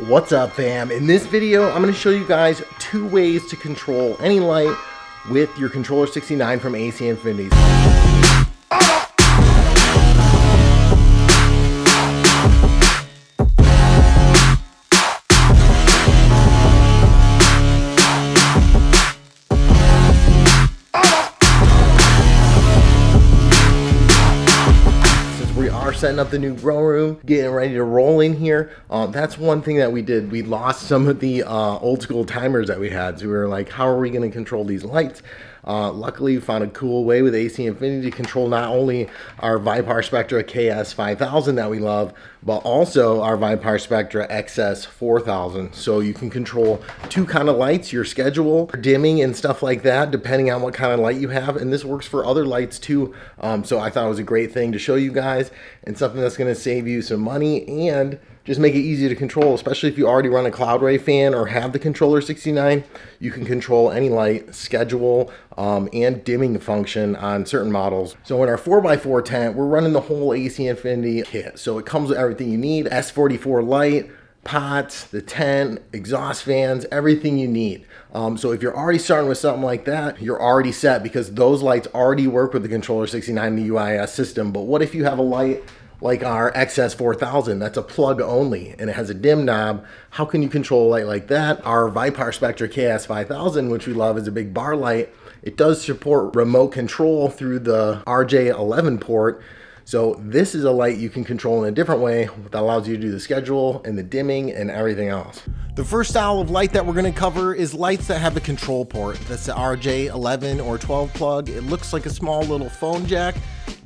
What's up, fam? In this video, I'm going to show you guys 2 ways to control any light with your Controller 69 from AC Infinity. Setting up the new grow room, getting ready to roll in here. That's one thing that we did. We lost some of the old school timers that we had, so we were like, how are we going to control these lights? Luckily, we found a cool way with AC Infinity to control not only our Viparsspectra KS5000 that we love, but also our Viparsspectra XS4000. So you can control 2 kind of lights, your schedule, dimming and stuff like that, depending on what kind of light you have. And this works for other lights too. So I thought it was a great thing to show you guys, and something that's going to save you some money and just make it easy to control, especially if you already run a Cloud Ray fan or have the Controller 69. You can control any light, schedule, and dimming function on certain models. So in our 4x4 tent, we're running the whole AC Infinity kit. So it comes with everything you need: S44 light, pots, the tent, exhaust fans, everything you need. So if you're already starting with something like that, you're already set, because those lights already work with the Controller 69, the UIS system. But what if you have a light like our XS4000 that's a plug only and it has a dim knob? How can you control a light like that? Our Viparsspectra KS5000, which we love, is a big bar light. It does support remote control through the RJ11 port. So this is a light you can control in a different way that allows you to do the schedule and the dimming and everything else. The first style of light that we're going to cover is lights that have a control port. That's the RJ11 or 12 plug. It looks like a small little phone jack,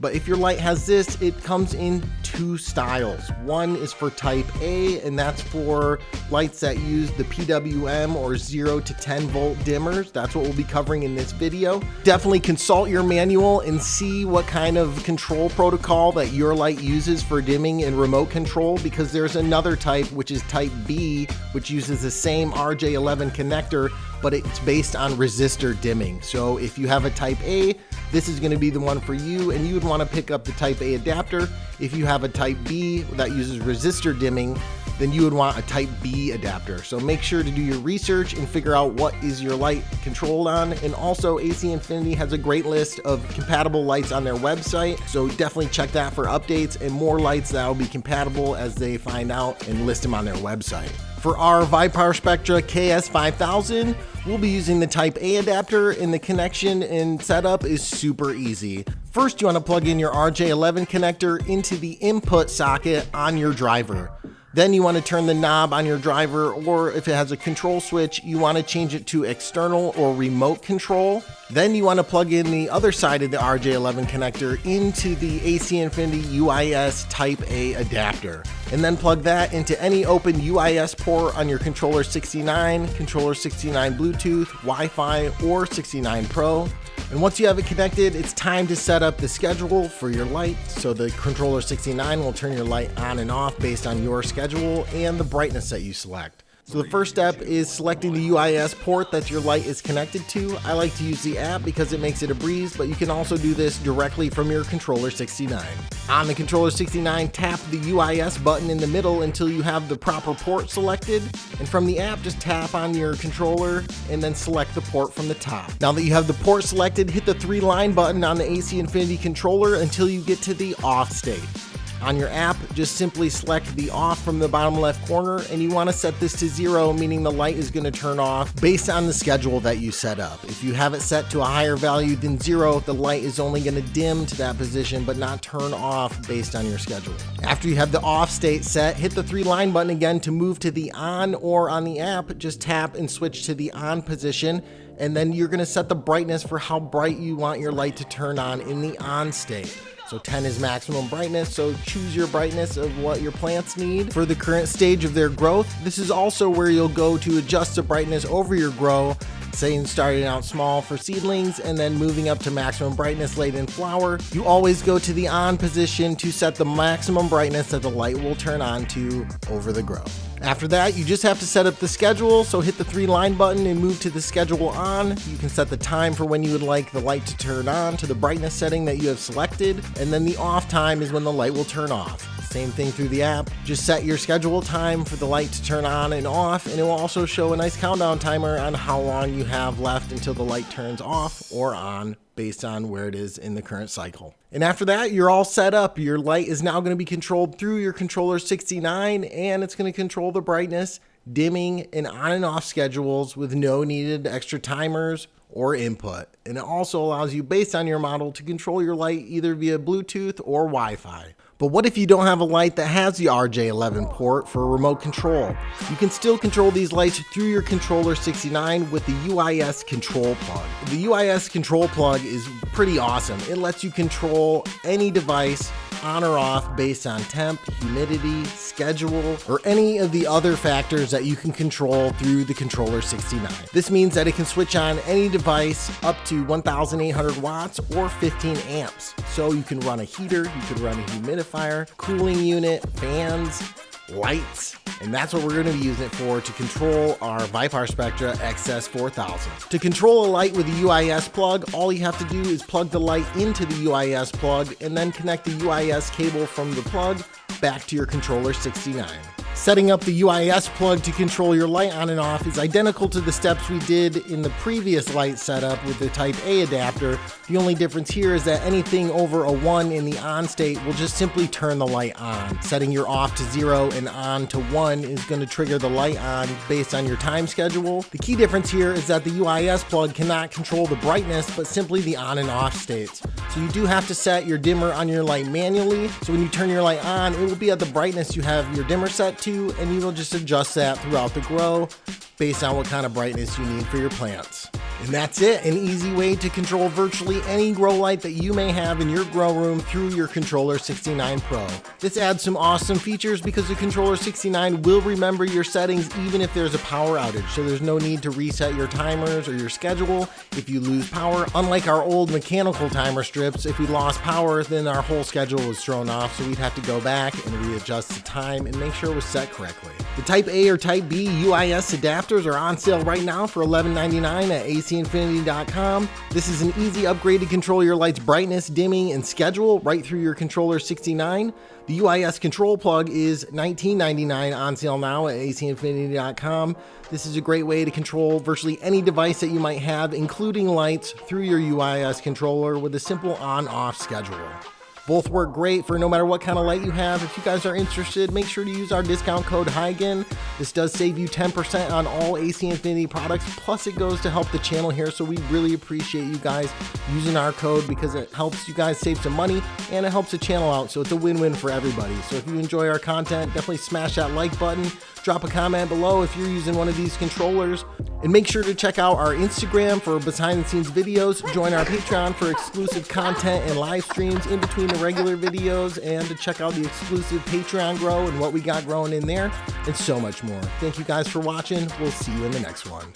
but if your light has this, it comes in 2 styles. One is for type A, and that's for lights that use the PWM or 0 to 10 volt dimmers. That's what we'll be covering in this video. Definitely consult your manual and see what kind of control protocol that your light uses for dimming and remote control, because there's another type, which is type B, which uses the same RJ11 connector, but it's based on resistor dimming. So if you have a type A, this is going to be the one for you, and you would want to pick up the type A adapter. If you have a type B that uses resistor dimming, then you would want a type B adapter. So make sure to do your research and figure out what is your light controlled on. And also, AC Infinity has a great list of compatible lights on their website, so definitely check that for updates and more lights that will be compatible as they find out and list them on their website. For our Viparsspectra KS5000, we'll be using the type A adapter, and the connection and setup is super easy. First, you want to plug in your RJ11 connector into the input socket on your driver. Then you want to turn the knob on your driver, or if it has a control switch, you want to change it to external or remote control. Then you want to plug in the other side of the RJ11 connector into the AC Infinity UIS Type A adapter. And then plug that into any open UIS port on your Controller 69, Controller 69 Bluetooth, Wi-Fi, or 69 Pro. And once you have it connected, it's time to set up the schedule for your light. So the Controller 69 will turn your light on and off based on your schedule and the brightness that you select. So the first step is selecting the UIS port that your light is connected to. I like to use the app because it makes it a breeze, but you can also do this directly from your Controller 69. On the Controller 69, tap the UIS button in the middle until you have the proper port selected. And from the app, just tap on your controller and then select the port from the top. Now that you have the port selected, hit the 3-line button on the AC Infinity controller until you get to the off state. On your app, just simply select the off from the bottom left corner, and you want to set this to 0, meaning the light is going to turn off based on the schedule that you set up. If you have it set to a higher value than 0, the light is only going to dim to that position but not turn off based on your schedule. After you have the off state set, hit the 3-line button again to move to the on, or on the app, just tap and switch to the on position, and then you're going to set the brightness for how bright you want your light to turn on in the on state. So 10 is maximum brightness, so choose your brightness of what your plants need for the current stage of their growth. This is also where you'll go to adjust the brightness over your grow, saying starting out small for seedlings and then moving up to maximum brightness late in flower. You always go to the on position to set the maximum brightness that the light will turn on to over the grow. After that, you just have to set up the schedule, so hit the 3-line button and move to the schedule on. You can set the time for when you would like the light to turn on to the brightness setting that you have selected, and then the off time is when the light will turn off. Same thing through the app. Just set your schedule time for the light to turn on and off, and it will also show a nice countdown timer on how long you have left until the light turns off or on based on where it is in the current cycle. And after that, you're all set up. Your light is now going to be controlled through your controller 69, and it's going to control the brightness, dimming, and on and off schedules with no needed extra timers or input. And it also allows you, based on your model, to control your light either via Bluetooth or Wi-Fi. But what if you don't have a light that has the RJ11 port for remote control? You can still control these lights through your controller 69 with the UIS control plug. The UIS control plug is pretty awesome. It lets you control any device on or off based on temp, humidity, schedule, or any of the other factors that you can control through the controller 69. This means that it can switch on any device up to 1,800 watts or 15 amps. So you can run a heater, you could run a humidifier, cooling unit, fans, lights, and that's what we're going to be using it for to control our Viparsspectra XS4000. To control a light with a UIS plug, all you have to do is plug the light into the UIS plug and then connect the UIS cable from the plug back to your controller 69. Setting up the UIS plug to control your light on and off is identical to the steps we did in the previous light setup with the Type A adapter. The only difference here is that anything over a 1 in the on state will just simply turn the light on. Setting your off to 0 and on to 1 is going to trigger the light on based on your time schedule. The key difference here is that the UIS plug cannot control the brightness, but simply the on and off states. So you do have to set your dimmer on your light manually. So when you turn your light on, it will be at the brightness you have your dimmer set to, and you will just adjust that throughout the grow based on what kind of brightness you need for your plants. And that's it, an easy way to control virtually any grow light that you may have in your grow room through your Controller 69 Pro. This adds some awesome features because the Controller 69 will remember your settings even if there's a power outage, so there's no need to reset your timers or your schedule if you lose power. Unlike our old mechanical timer strips, if we lost power, then our whole schedule was thrown off, so we'd have to go back and readjust the time and make sure it was set correctly. The Type A or Type B UIS adapters are on sale right now for $11.99 at acinfinity.com. This is an easy upgrade to control your light's brightness, dimming, and schedule right through your Controller 69. The UIS control plug is $19.99 on sale now at acinfinity.com. This is a great way to control virtually any device that you might have, including lights, through your UIS controller with a simple on-off schedule. Both work great for no matter what kind of light you have. If you guys are interested, make sure to use our discount code Highigan. This does save you 10% on all AC Infinity products, plus it goes to help the channel here, so we really appreciate you guys using our code because it helps you guys save some money and it helps the channel out, so it's a win-win for everybody. So if you enjoy our content, definitely smash that like button, drop a comment below if you're using one of these controllers, and make sure to check out our Instagram for behind-the-scenes videos, join our Patreon for exclusive content and live streams in between the regular videos, and to check out the exclusive Patreon grow and what we got growing in there, and so much more. Thank you guys for watching. We'll see you in the next one.